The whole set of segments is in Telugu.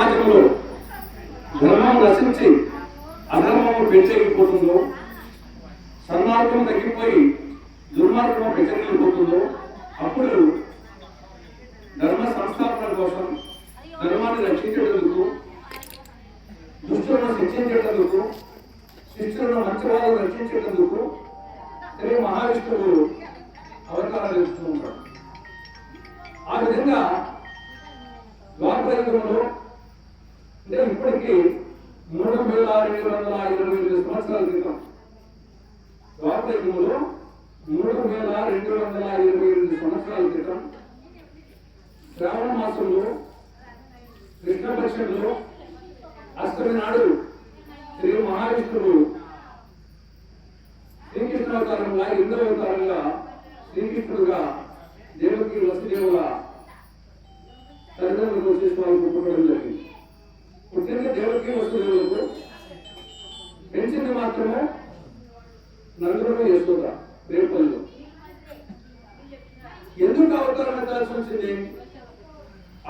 సమాజంలో ధర్మం నశించి అధర్మము పెంచకపోతుందో, సన్మార్గం తగ్గిపోయి దుర్మార్గం పెంచకపోతుందో అప్పుడు ధర్మ సంస్థాపన కోసం, ధర్మాన్ని రక్షించేందుకు, దుష్టులను శిక్షించేందుకు, శిష్యులను మంచి వాళ్ళను రక్షించేందుకు శ్రీ మహావిష్ణువు అవతారాలు ఇస్తూ ఉంటాడు. ఆ విధంగా ద్వాపరయుగంలో అంటే ఇప్పటికీ 3228 సంవత్సరాల క్రితం, ద్వాపరయుగంలో 3228 సంవత్సరాల క్రితం శ్రావణ మాసంలో కృష్ణపక్షంలో అష్టమి నాడు శ్రీ మహావిష్ణువు శ్రీకృష్ణావతారంగా, ఇంద్రావతారంగా శ్రీకృష్ణుడుగా దేవకి వసుదేవుల తల్లిదండ్రులకు చేసుకోవాలని పుట్టడం జరిగింది. పుట్టింది దేవకి వసుదేవులకు, పెంచింది మాత్రమే నలుగురు యశోద రేపల్లో. ఎందుకు అవతారం ఎత్తాల్సి వచ్చింది?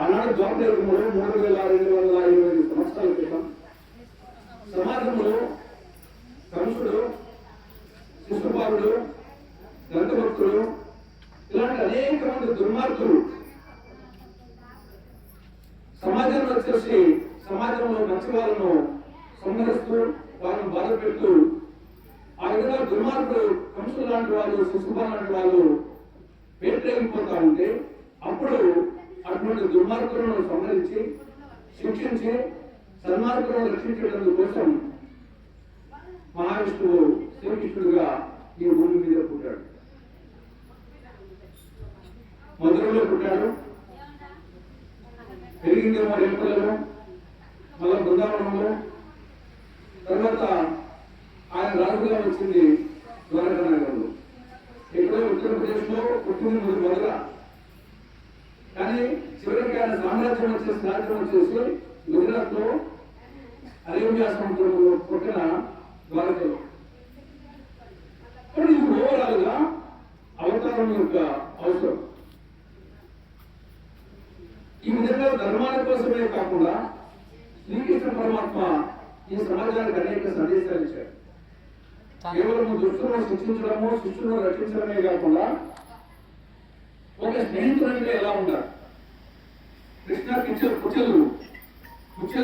ఆనాడు ద్వాపరయుగంలో 3228 సంవత్సరాల క్రితం సమాజంలో కంసుడు, శిశుపాలుడు, దంతభక్తుడు ఇలాంటి అనేక మంది దుర్మార్గులు సమాజంలో వచ్చేసి సమాజంలో మంచి వాళ్ళను సంహరిస్తూ వాళ్ళను బాధ పెడుతూ ఆ విధంగా దుర్మార్గులు కంసుడు లాంటి వాళ్ళు, శిశుపాలు లాంటి వాళ్ళు పేట్రేగిపోతా ఉంటే అప్పుడు అటువంటి దుర్మార్గులను సంహరించి శిక్షించి సన్మార్గులను రక్షించడం కోసం మహావిష్ణువు శ్రీకృష్ణుడుగా ఈ భూమి మీద పుట్టాడు. మధురలో పుట్టాడు, పెరిగిందేమో రేపల్లో, మళ్ళా బృందావనంలో. తర్వాత ఆయన రాజుగా వచ్చింది ద్వారకా నగరంలో. ఎక్కడో ఉత్తరప్రదేశ్లో పుట్టింది మధుర. కానీ చివరికి ఆయన రాజ్యం వచ్చేసి గుజరాత్ లో అరేబియా సముద్రంలో పుట్టిన ద్వారకలో. కానీ ఇది ఓవరాల్ గా అవతారం యొక్క అవసరం. ఈ విధంగా ధర్మాల కోసమే కాకుండా శ్రీకృష్ణ పరమాత్మ ఈ సమాజానికి అనేక సందేశాలు ఇచ్చారు. కేవలం దుష్టులను శిక్షించడము, శిష్యులను రక్షించడమే కాకుండా ఒక స్నేహితులంటే ఎలా ఉండాలి. కృష్ణ కుచెలు